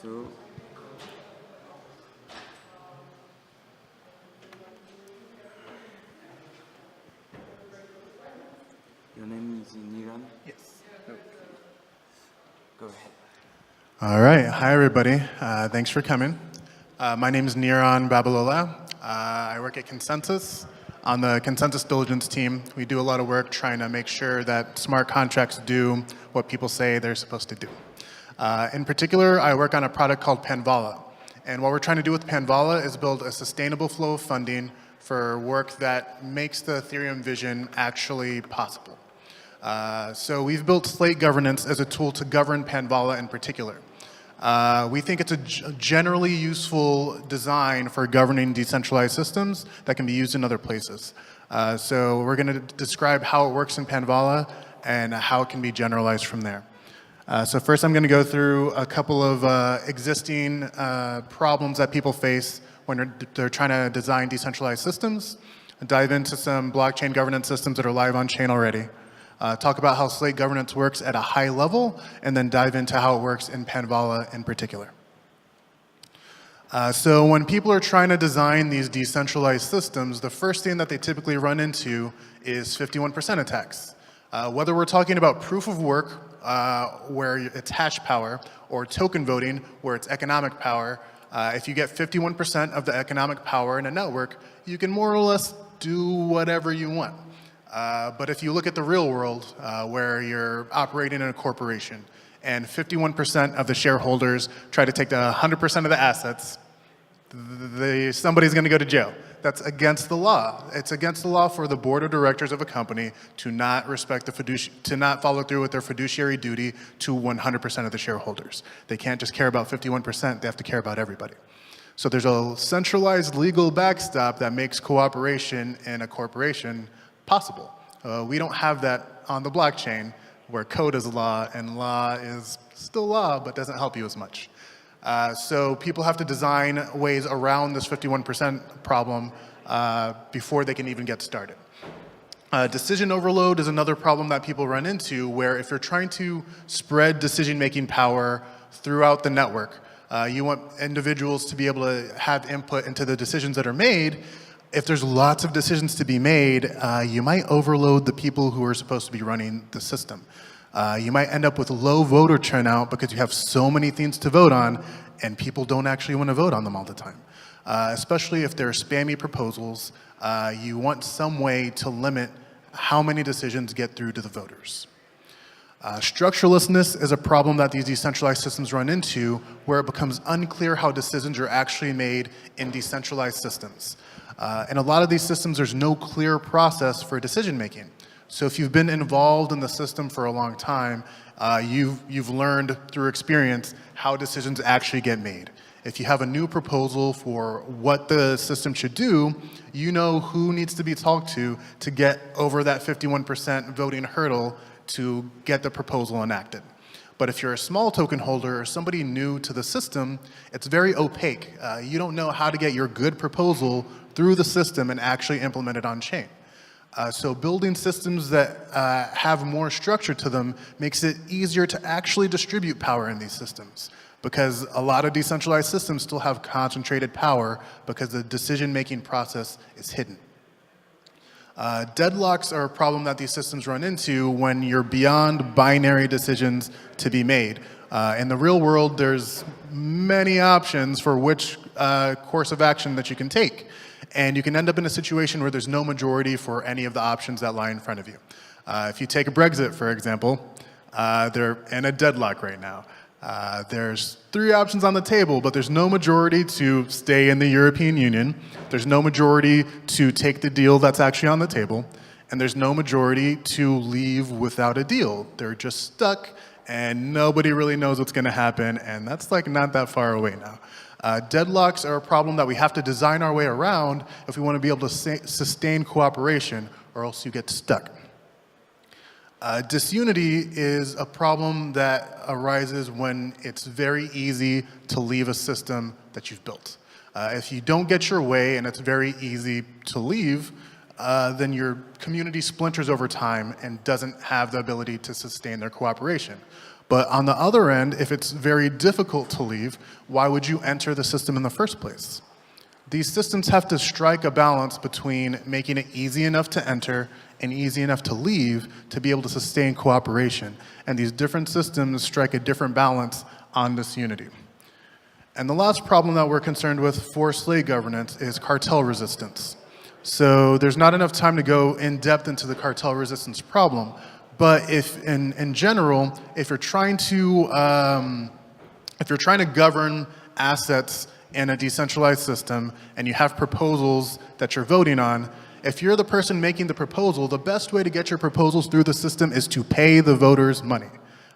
So, your name is Niran? Yes. Okay. Go ahead. All right. Hi, everybody. Thanks for coming. My name is Niran Babalola. I work at Consensus. On the Consensus Diligence team, we do a lot of work trying to make sure that smart contracts do what people say they're supposed to do. In particular, I work on a product called Panvala. And what we're trying to do with Panvala is build a sustainable flow of funding for work that makes the Ethereum vision actually possible. So we've built Slate governance as a tool to govern Panvala in particular. We think it's a generally useful design for governing decentralized systems that can be used in other places. So we're going to describe how it works in Panvala and how it can be generalized from there. So first I'm going to go through a couple of existing problems that people face when they're trying to design decentralized systems, dive into some blockchain governance systems that are live on chain already. Talk about how Slate governance works at a high level, and then dive into how it works in Panvala in particular. So when people are trying to design these decentralized systems, the first thing that they typically run into is 51% attacks. Whether we're talking about proof of work, where it's hash power, or token voting, where it's economic power, if you get 51% of the economic power in a network, you can more or less do whatever you want. But if you look at the real world, where you're operating in a corporation and 51% of the shareholders try to take the 100% of the assets, somebody's going to go to jail. That's against the law. It's against the law for the board of directors of a company to not respect to not follow through with their fiduciary duty to 100% of the shareholders. They can't just care about 51%, they have to care about everybody. So there's a centralized legal backstop that makes cooperation in a corporation possible. We don't have that on the blockchain, where code is law and law is still law but doesn't help you as much. So people have to design ways around this 51% problem before they can even get started. Decision overload is another problem that people run into, where if you're trying to spread decision-making power throughout the network, you want individuals to be able to have input into the decisions that are made. If there's lots of decisions to be made, you might overload the people who are supposed to be running the system. You might end up with low voter turnout because you have so many things to vote on and people don't actually want to vote on them all the time. Especially if they're spammy proposals, you want some way to limit how many decisions get through to the voters. Structurelessness is a problem that these decentralized systems run into, where it becomes unclear how decisions are actually made in decentralized systems. In a lot of these systems, there's no clear process for decision making. So if you've been involved in the system for a long time, you've learned through experience how decisions actually get made. If you have a new proposal for what the system should do, you know who needs to be talked to get over that 51% voting hurdle to get the proposal enacted. But if you're a small token holder or somebody new to the system, it's very opaque. You don't know how to get your good proposal through the system and actually implement it on chain. So building systems that have more structure to them makes it easier to actually distribute power in these systems, because a lot of decentralized systems still have concentrated power because the decision-making process is hidden. Deadlocks are a problem that these systems run into when you're beyond binary decisions to be made. In the real world, there's many options for which course of action that you can take. And you can end up in a situation where there's no majority for any of the options that lie in front of you. If you take a Brexit, for example, they're in a deadlock right now. There's 3 options on the table, but there's no majority to stay in the European Union. There's no majority to take the deal that's actually on the table. And there's no majority to leave without a deal. They're just stuck, and nobody really knows what's going to happen, and that's like not that far away now. Deadlocks are a problem that we have to design our way around if we want to be able to sustain cooperation, or else you get stuck. Disunity is a problem that arises when it's very easy to leave a system that you've built. If you don't get your way and it's very easy to leave, then your community splinters over time and doesn't have the ability to sustain their cooperation. But on the other end, if it's very difficult to leave, why would you enter the system in the first place? These systems have to strike a balance between making it easy enough to enter and easy enough to leave to be able to sustain cooperation. And these different systems strike a different balance on this unity. And the last problem that we're concerned with for slave governance is cartel resistance. So there's not enough time to go in depth into the cartel resistance problem, but if in general, if you're trying to govern assets in a decentralized system and you have proposals that you're voting on, if you're the person making the proposal, the best way to get your proposals through the system is to pay the voters money.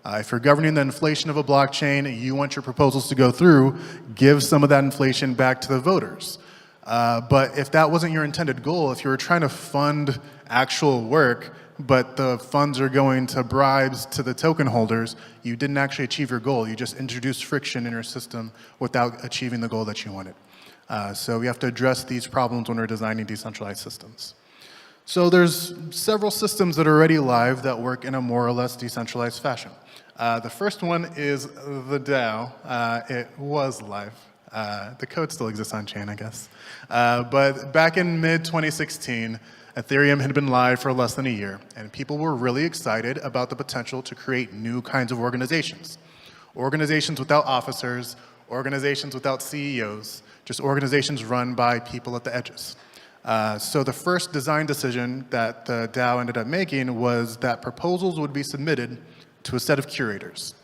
If you're governing the inflation of a blockchain, you want your proposals to go through, give some of that inflation back to the voters. But if that wasn't your intended goal, if you were trying to fund actual work, but the funds are going to bribes to the token holders, you didn't actually achieve your goal. You just introduced friction in your system without achieving the goal that you wanted. So we have to address these problems when we're designing decentralized systems. So there's several systems that are already live that work in a more or less decentralized fashion. The first one is the DAO. It was live. The code still exists on chain, I guess. But back in mid-2016, Ethereum had been live for less than a year, and people were really excited about the potential to create new kinds of organizations. Organizations without officers, organizations without CEOs, just organizations run by people at the edges. So the first design decision that the DAO ended up making was that proposals would be submitted to a set of curators.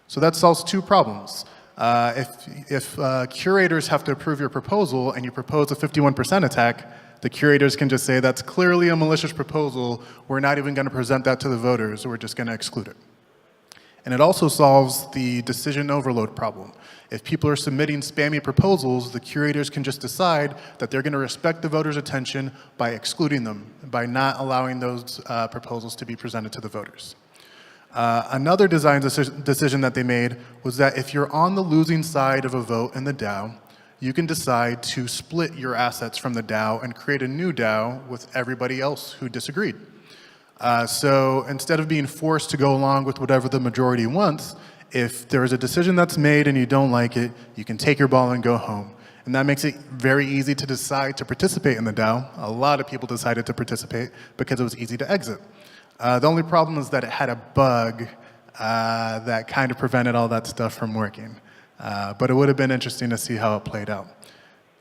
So that solves two problems. If curators have to approve your proposal and you propose a 51% attack, the curators can just say that's clearly a malicious proposal, we're not even going to present that to the voters, we're just going to exclude it. And it also solves the decision overload problem. If people are submitting spammy proposals, the curators can just decide that they're going to respect the voters' attention by excluding them, by not allowing those proposals to be presented to the voters. Another design decision that they made was that if you're on the losing side of a vote in the DAO, you can decide to split your assets from the DAO and create a new DAO with everybody else who disagreed. So instead of being forced to go along with whatever the majority wants, if there is a decision that's made and you don't like it, you can take your ball and go home. And that makes it very easy to decide to participate in the DAO. A lot of people decided to participate because it was easy to exit. The only problem is that it had a bug that kind of prevented all that stuff from working. But it would have been interesting to see how it played out.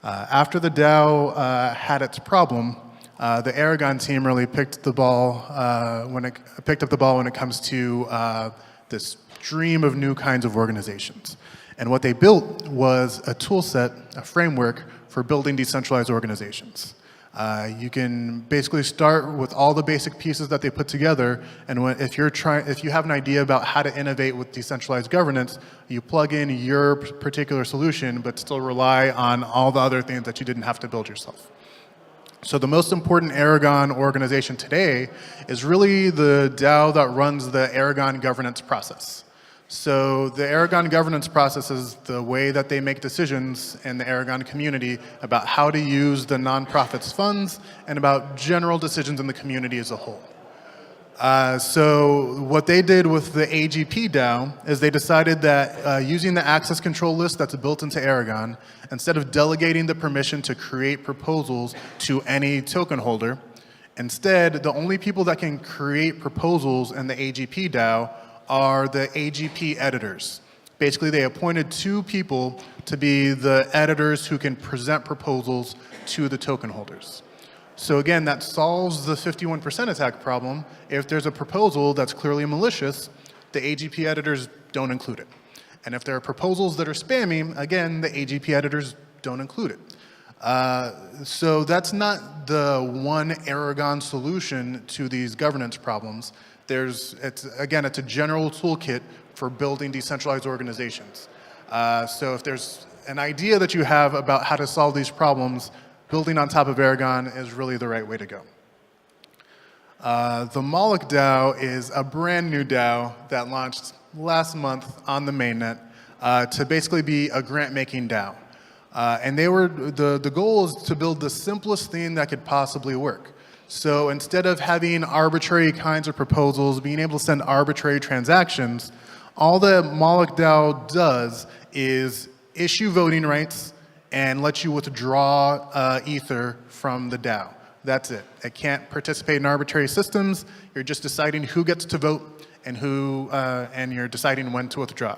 After the DAO had its problem, the Aragon team really picked up the ball when it comes to this stream of new kinds of organizations. And what they built was a tool set, a framework for building decentralized organizations. You can basically start with all the basic pieces that they put together, and if you have an idea about how to innovate with decentralized governance, you plug in your particular solution, but still rely on all the other things that you didn't have to build yourself. So the most important Aragon organization today is really the DAO that runs the Aragon governance process. So the Aragon governance process is the way that they make decisions in the Aragon community about how to use the nonprofit's funds and about general decisions in the community as a whole. So what they did with the AGP DAO is they decided that using the access control list that's built into Aragon, instead of delegating the permission to create proposals to any token holder, instead the only people that can create proposals in the AGP DAO are the AGP editors. Basically, they appointed 2 people to be the editors who can present proposals to the token holders. So again, that solves the 51% attack problem. If there's a proposal that's clearly malicious, the AGP editors don't include it. And if there are proposals that are spammy, again, the AGP editors don't include it. So that's not the one Aragon solution to these governance problems. It's a general toolkit for building decentralized organizations. So if there's an idea that you have about how to solve these problems, building on top of Aragon is really the right way to go. The Moloch DAO is a brand new DAO that launched last month on the mainnet to basically be a grant-making DAO. And the goal is to build the simplest thing that could possibly work. So instead of having arbitrary kinds of proposals, being able to send arbitrary transactions, All the Moloch DAO does is issue voting rights and let you withdraw Ether from the DAO. That's it. It can't participate in arbitrary systems. You're just deciding who gets to vote and and you're deciding when to withdraw.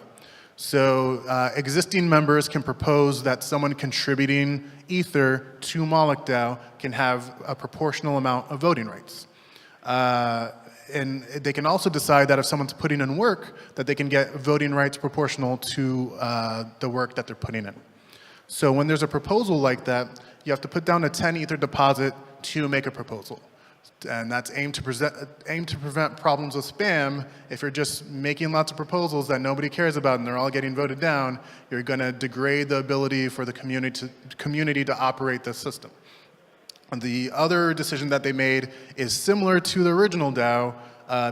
So existing members can propose that someone contributing Ether to Moloch DAO can have a proportional amount of voting rights. And they can also decide that if someone's putting in work, that they can get voting rights proportional to the work that they're putting in. So when there's a proposal like that, you have to put down a 10 Ether deposit to make a proposal. And that's aimed to prevent problems with spam. If you're just making lots of proposals that nobody cares about and they're all getting voted down, you're going to degrade the ability for the community to operate this system. And the other decision that they made is similar to the original DAO.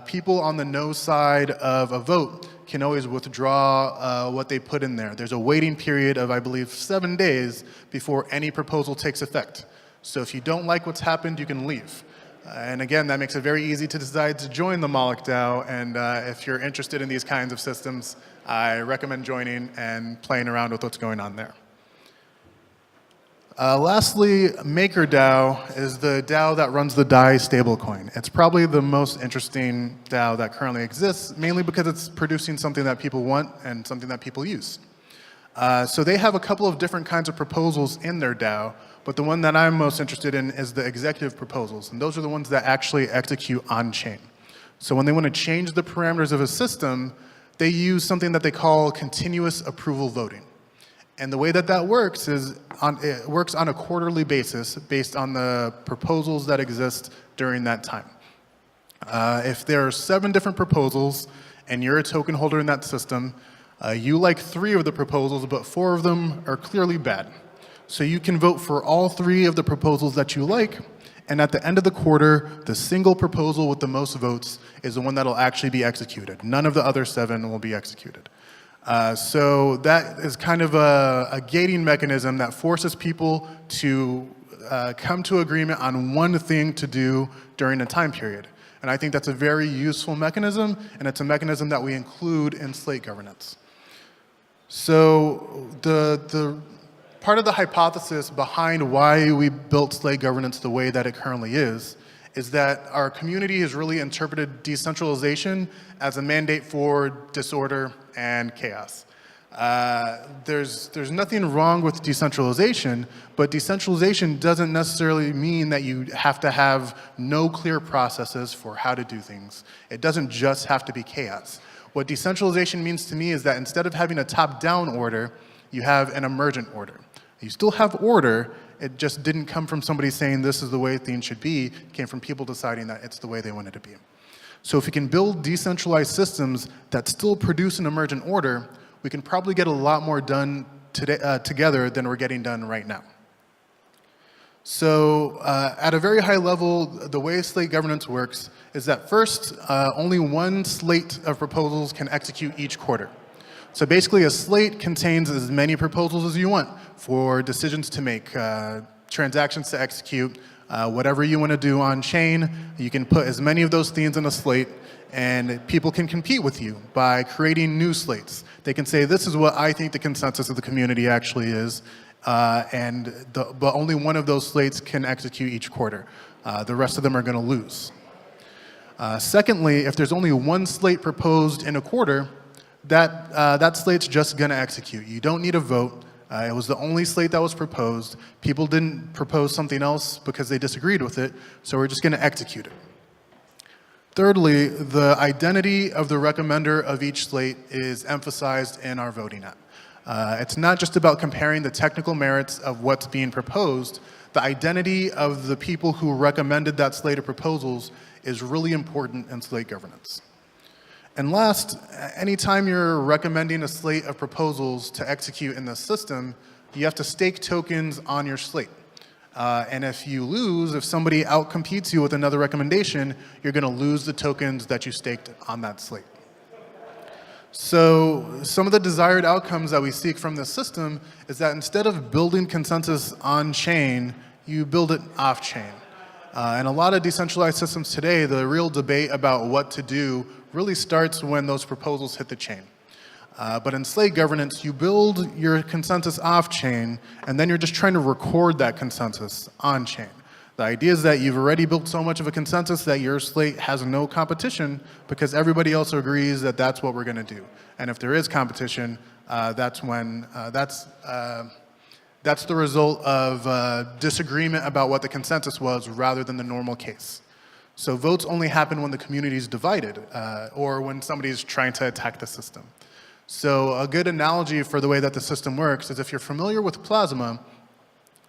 People on the no side of a vote can always withdraw what they put in there. There's a waiting period of, I believe, 7 days before any proposal takes effect. So if you don't like what's happened, you can leave. And again, that makes it very easy to decide to join the Moloch DAO. And if you're interested in these kinds of systems, I recommend joining and playing around with what's going on there. Lastly, MakerDAO is the DAO that runs the DAI stablecoin. It's probably the most interesting DAO that currently exists, mainly because it's producing something that people want and something that people use. So they have a couple of different kinds of proposals in their DAO, but the one that I'm most interested in is the executive proposals, and those are the ones that actually execute on-chain. So when they want to change the parameters of a system, they use something that they call continuous approval voting. And the way that that works is it works on a quarterly basis based on the proposals that exist during that time. If there are 7 different proposals and you're a token holder in that system, you like 3 of the proposals, but 4 of them are clearly bad. So you can vote for all 3 of the proposals that you like, and at the end of the quarter, the single proposal with the most votes is the one that will actually be executed. None of the other 7 will be executed. So that is kind of a gating mechanism that forces people to come to agreement on one thing to do during a time period. And I think that's a very useful mechanism, and it's a mechanism that we include in slate governance. So the part of the hypothesis behind why we built slate governance the way that it currently is that our community has really interpreted decentralization as a mandate for disorder and chaos. There's nothing wrong with decentralization, but decentralization doesn't necessarily mean that you have to have no clear processes for how to do things. It doesn't just have to be chaos. What decentralization means to me is that instead of having a top-down order, you have an emergent order. You still have order, it just didn't come from somebody saying this is the way things should be, it came from people deciding that it's the way they want it to be. So if we can build decentralized systems that still produce an emergent order, we can probably get a lot more done together than we're getting done right now. So at a very high level, the way slate governance works is that first, only one slate of proposals can execute each quarter. So basically a slate contains as many proposals as you want for decisions to make, transactions to execute, whatever you want to do on chain. You can put as many of those things in a slate, and people can compete with you by creating new slates. They can say, this is what I think the consensus of the community actually is, but only one of those slates can execute each quarter. The rest of them are going to lose. Secondly, if there's only one slate proposed in a quarter, that slate's just going to execute. You don't need a vote. It was the only slate that was proposed. People didn't propose something else because they disagreed with it, so we're just going to execute it. Thirdly, the identity of the recommender of each slate is emphasized in our voting app. It's not just about comparing the technical merits of what's being proposed. The identity of the people who recommended that slate of proposals is really important in slate governance. And last, anytime you're recommending a slate of proposals to execute in the system, you have to stake tokens on your slate. And if you lose, if somebody outcompetes you with another recommendation, you're going to lose the tokens that you staked on that slate. So some of the desired outcomes that we seek from this system is that instead of building consensus on-chain, you build it off-chain. In a lot of decentralized systems today, the real debate about what to do really starts when those proposals hit the chain. But in slate governance, you build your consensus off-chain, and then you're just trying to record that consensus on-chain. The idea is that you've already built so much of a consensus that your slate has no competition because everybody else agrees that that's what we're going to do. And if there is competition, that's the result of disagreement about what the consensus was rather than the normal case. So votes only happen when the community is divided or when somebody is trying to attack the system. So a good analogy for the way that the system works is if you're familiar with Plasma,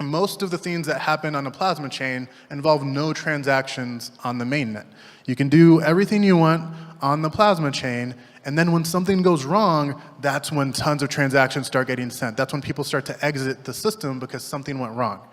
most of the things that happen on a Plasma chain involve no transactions on the mainnet. You can do everything you want on the Plasma chain, and then when something goes wrong, that's when tons of transactions start getting sent. That's when people start to exit the system because something went wrong.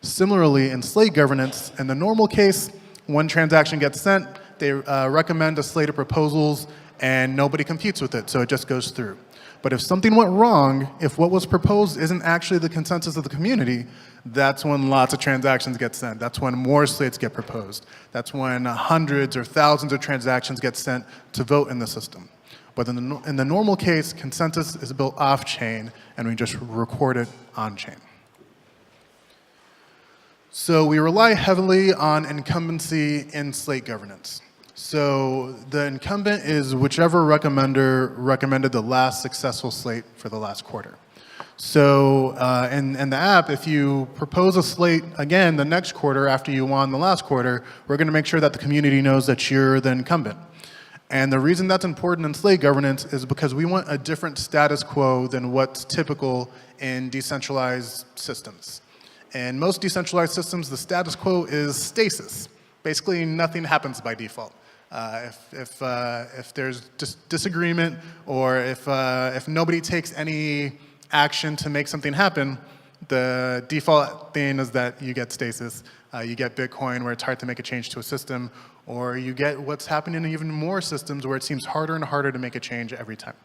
Similarly, in slate governance, in the normal case, one transaction gets sent, they recommend a slate of proposals, and nobody competes with it, so it just goes through. But if something went wrong, if what was proposed isn't actually the consensus of the community, that's when lots of transactions get sent. That's when more slates get proposed. That's when hundreds or thousands of transactions get sent to vote in the system. But in the normal case, consensus is built off-chain, and we just record it on-chain. So we rely heavily on incumbency in slate governance. So the incumbent is whichever recommender recommended the last successful slate for the last quarter. So in the app, if you propose a slate again the next quarter after you won the last quarter, we're going to make sure that the community knows that you're the incumbent. And the reason that's important in slate governance is because we want a different status quo than what's typical in decentralized systems. In most decentralized systems, the status quo is stasis. Basically, nothing happens by default. If there's disagreement or if nobody takes any action to make something happen, the default thing is that you get stasis. You get Bitcoin where it's hard to make a change to a system, or you get what's happening in even more systems where it seems harder and harder to make a change every time.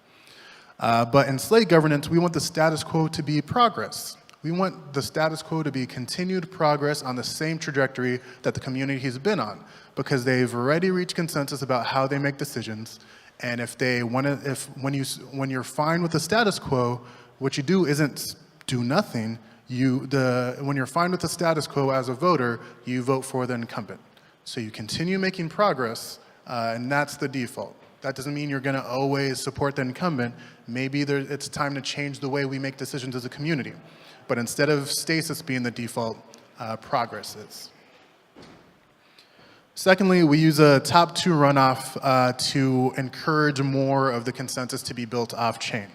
But in slate governance, we want the status quo to be progress. We want the status quo to be continued progress on the same trajectory that the community has been on, because they've already reached consensus about how they make decisions. And when you're fine with the status quo, what you do isn't do nothing. When you're fine with the status quo as a voter, you vote for the incumbent. So you continue making progress, and that's the default. That doesn't mean you're going to always support the incumbent. Maybe it's time to change the way we make decisions as a community. But instead of stasis being the default, progress is. Secondly, we use a top two runoff to encourage more of the consensus to be built off-chain.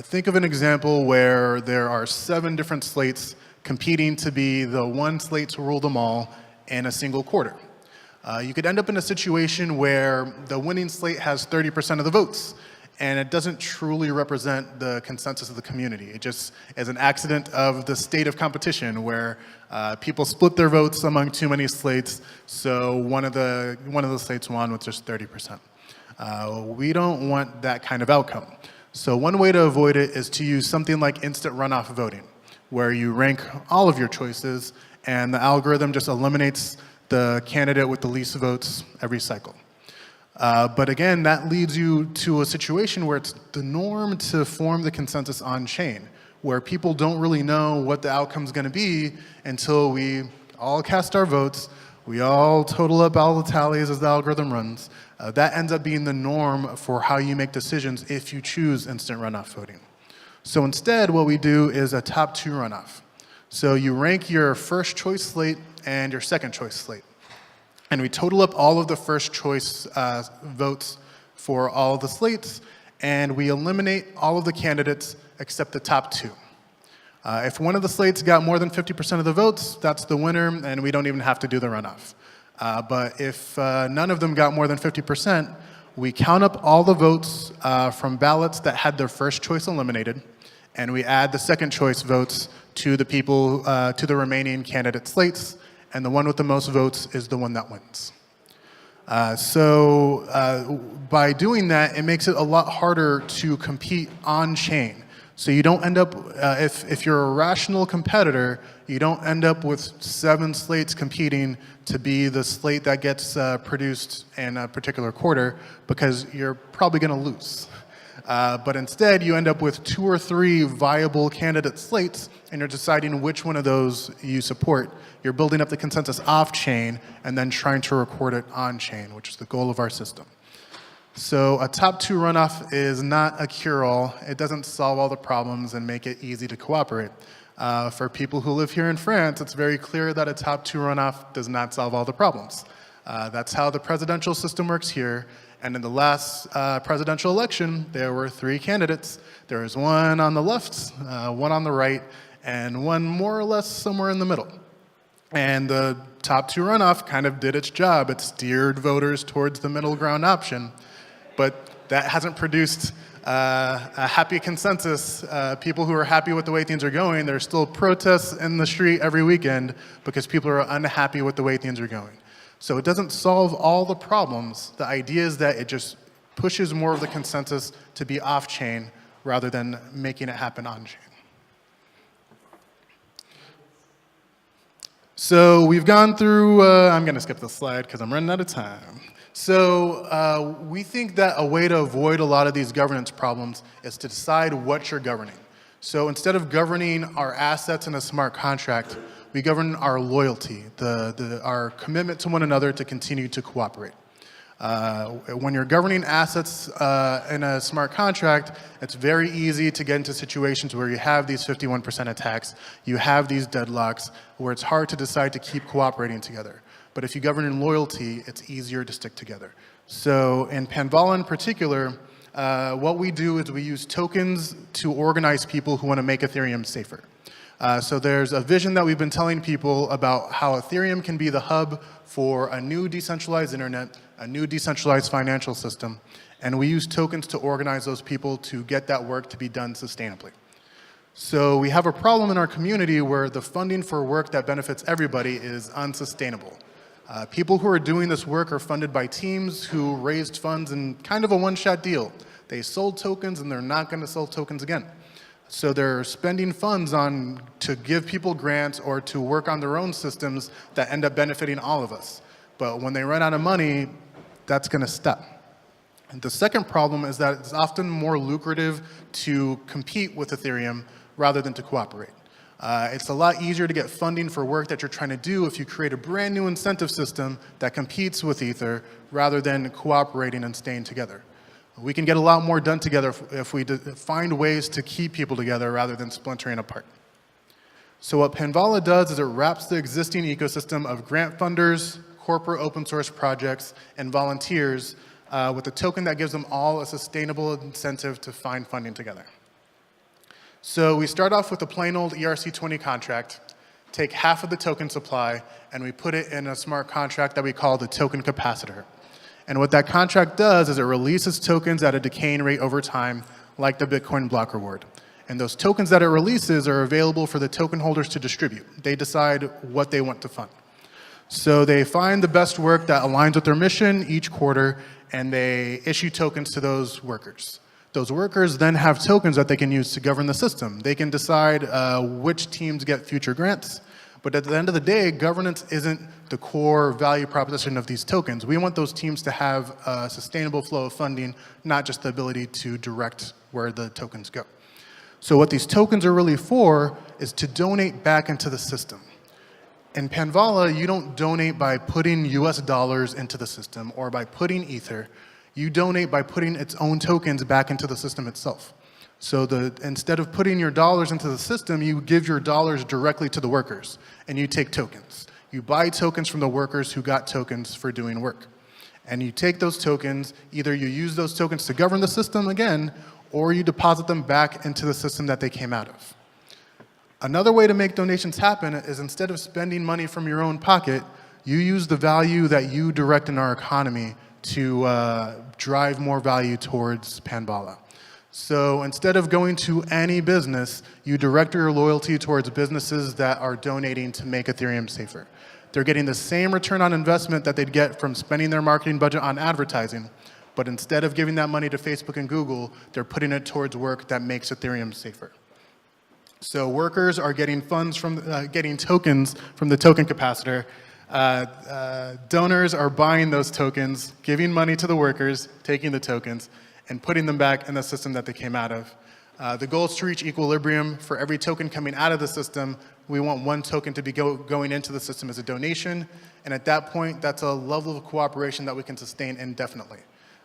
Think of an example where there are 7 different slates competing to be the one slate to rule them all in a single quarter. You could end up in a situation where the winning slate has 30% of the votes, and it doesn't truly represent the consensus of the community. It just is an accident of the state of competition where people split their votes among too many slates, so one of the slates won with just 30%. We don't want that kind of outcome. So one way to avoid it is to use something like instant runoff voting, where you rank all of your choices, and the algorithm just eliminates the candidate with the least votes every cycle. But again, that leads you to a situation where it's the norm to form the consensus on-chain, where people don't really know what the outcome's going to be until we all cast our votes, we all total up all the tallies as the algorithm runs. That ends up being the norm for how you make decisions if you choose instant runoff voting. So instead, what we do is a top two runoff. So you rank your first choice slate and your second choice slate. And we total up all of the first choice votes for all of the slates, and we eliminate all of the candidates except the top 2. If one of the slates got more than 50% of the votes, that's the winner, and we don't even have to do the runoff. But if none of them got more than 50%, we count up all the votes from ballots that had their first choice eliminated, and we add the second choice votes to the people, to the remaining candidate slates, and the one with the most votes is the one that wins. So by doing that, it makes it a lot harder to compete on-chain. So you don't end up, if you're a rational competitor, you don't end up with 7 slates competing to be the slate that gets produced in a particular quarter, because you're probably going to lose. But instead, you end up with 2 or 3 viable candidate slates, and you're deciding which one of those you support. You're building up the consensus off-chain and then trying to record it on-chain, which is the goal of our system. So a top 2 runoff is not a cure-all. It doesn't solve all the problems and make it easy to cooperate. For people who live here in France, it's very clear that a top 2 runoff does not solve all the problems. That's how the presidential system works here. And in the last presidential election, there were 3 candidates. There was one on the left, one on the right, and one more or less somewhere in the middle. And the top 2 runoff kind of did its job. It steered voters towards the middle ground option. But that hasn't produced a happy consensus. People who are happy with the way things are going, there's still protests in the street every weekend because people are unhappy with the way things are going. So it doesn't solve all the problems. The idea is that it just pushes more of the consensus to be off-chain rather than making it happen on-chain. So we've gone through, I'm going to skip this slide because I'm running out of time. So we think that a way to avoid a lot of these governance problems is to decide what you're governing. So instead of governing our assets in a smart contract, we govern our loyalty, our commitment to one another to continue to cooperate. When you're governing assets in a smart contract, it's very easy to get into situations where you have these 51% attacks, you have these deadlocks, where it's hard to decide to keep cooperating together. But if you govern in loyalty, it's easier to stick together. So in Panvala in particular, what we do is we use tokens to organize people who want to make Ethereum safer. So there's a vision that we've been telling people about how Ethereum can be the hub for a new decentralized internet, a new decentralized financial system, and we use tokens to organize those people to get that work to be done sustainably. So we have a problem in our community where the funding for work that benefits everybody is unsustainable. People who are doing this work are funded by teams who raised funds in kind of a one-shot deal. They sold tokens and they're not going to sell tokens again. So they're spending funds to give people grants or to work on their own systems that end up benefiting all of us. But when they run out of money, that's going to stop. And the second problem is that it's often more lucrative to compete with Ethereum rather than to cooperate. It's a lot easier to get funding for work that you're trying to do if you create a brand new incentive system that competes with Ether rather than cooperating and staying together. We can get a lot more done together if we find ways to keep people together rather than splintering apart. So what Panvala does is it wraps the existing ecosystem of grant funders, corporate open source projects, and volunteers with a token that gives them all a sustainable incentive to find funding together. So we start off with a plain old ERC20 contract, take half of the token supply, and we put it in a smart contract that we call the token capacitor. And what that contract does is it releases tokens at a decaying rate over time, like the Bitcoin block reward. And those tokens that it releases are available for the token holders to distribute. They decide what they want to fund. So they find the best work that aligns with their mission each quarter, and they issue tokens to those workers. Those workers then have tokens that they can use to govern the system. They can decide which teams get future grants. But at the end of the day, governance isn't the core value proposition of these tokens. We want those teams to have a sustainable flow of funding, not just the ability to direct where the tokens go. So what these tokens are really for is to donate back into the system. In Panvala, you don't donate by putting US dollars into the system or by putting Ether. You donate by putting its own tokens back into the system itself. So instead of putting your dollars into the system, you give your dollars directly to the workers, and you take tokens. You buy tokens from the workers who got tokens for doing work. And you take those tokens, either you use those tokens to govern the system again, or you deposit them back into the system that they came out of. Another way to make donations happen is instead of spending money from your own pocket, you use the value that you direct in our economy to drive more value towards Panvala. So instead of going to any business, you direct your loyalty towards businesses that are donating to make Ethereum safer. They're getting the same return on investment that they'd get from spending their marketing budget on advertising, But instead of giving that money to Facebook and Google, they're putting it towards work that makes Ethereum safer. So workers are getting funds from, getting tokens from the token capacitor. Donors are buying those tokens, giving money to the workers, taking the tokens, and putting them back in the system that they came out of. The goal is to reach equilibrium. For every token coming out of the system, we want one token to be going into the system as a donation. And at that point, that's a level of cooperation that we can sustain indefinitely.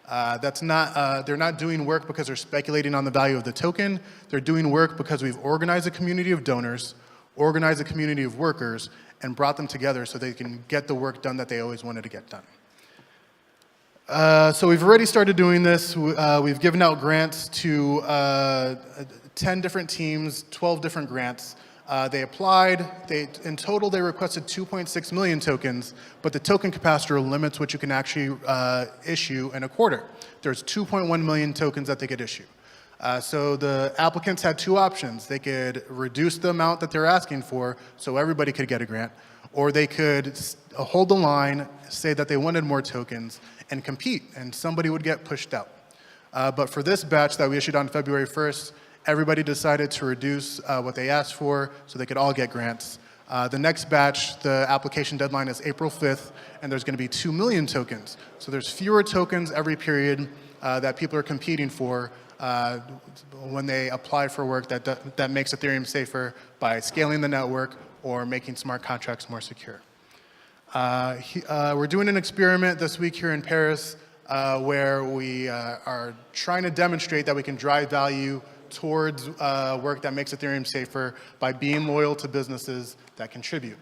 They're not doing work because they're speculating on the value of the token. They're doing work because we've organized a community of donors, organized a community of workers, and brought them together so they can get the work done that they always wanted to get done. So we've already started doing this. We've given out grants to 10 different teams, 12 different grants. They applied. In total, they requested 2.6 million tokens, but the token capacitor limits what you can actually issue in a quarter. There's 2.1 million tokens that they could issue. So the applicants had two options. They could reduce the amount that they're asking for so everybody could get a grant, or they could hold the line, say that they wanted more tokens, and compete, and somebody would get pushed out. But for this batch that we issued on February 1st, everybody decided to reduce what they asked for so they could all get grants. The next batch, the application deadline is April 5th, and there's going to be 2 million tokens. So there's fewer tokens every period that people are competing for when they apply for work that makes Ethereum safer by scaling the network or making smart contracts more secure. We're doing an experiment this week here in Paris where we are trying to demonstrate that we can drive value towards work that makes Ethereum safer by being loyal to businesses that contribute.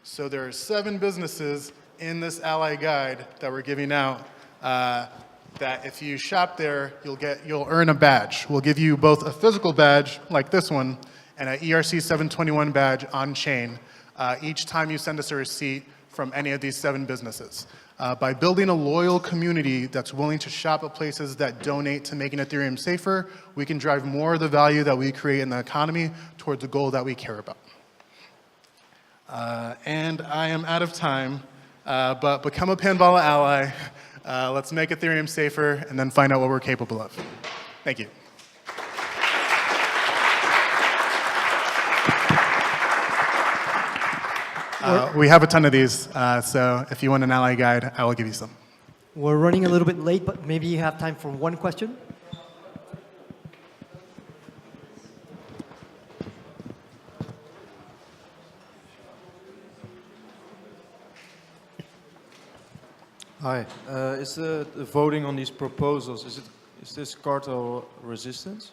So there are 7 businesses in this ally guide that we're giving out that if you shop there, you'll earn a badge. We'll give you both a physical badge like this one and an ERC 721 badge on chain each time you send us a receipt from any of these 7 businesses. By building a loyal community that's willing to shop at places that donate to making Ethereum safer, we can drive more of the value that we create in the economy towards the goal that we care about. And I am out of time, but become a Panvala ally. Let's make Ethereum safer and then find out what we're capable of. Thank you. We have a ton of these, so if you want an ally guide, I will give you some. We're running a little bit late, but maybe you have time for one question. Hi. Is the voting on these proposals, is this cartel resistant?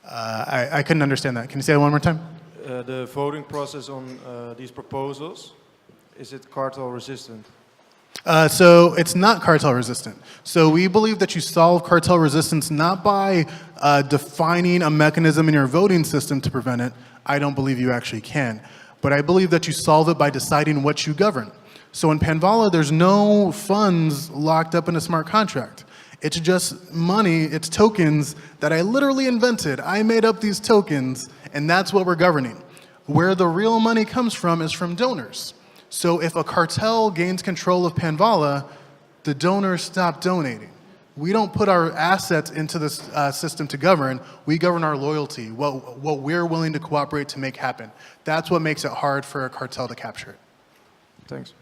I couldn't understand that. Can you say that one more time? The voting process on these proposals, is it cartel resistant? So it's not cartel resistant. So we believe that you solve cartel resistance not by defining a mechanism in your voting system to prevent it. I don't believe you actually can. But I believe that you solve it by deciding what you govern. So in Panvala, there's no funds locked up in a smart contract. It's just money, it's tokens that I literally invented. I made up these tokens, and that's what we're governing. Where the real money comes from is from donors. So if a cartel gains control of Panvala, the donors stop donating. We don't put our assets into this system to govern. We govern our loyalty, what we're willing to cooperate to make happen. That's what makes it hard for a cartel to capture it. Thanks.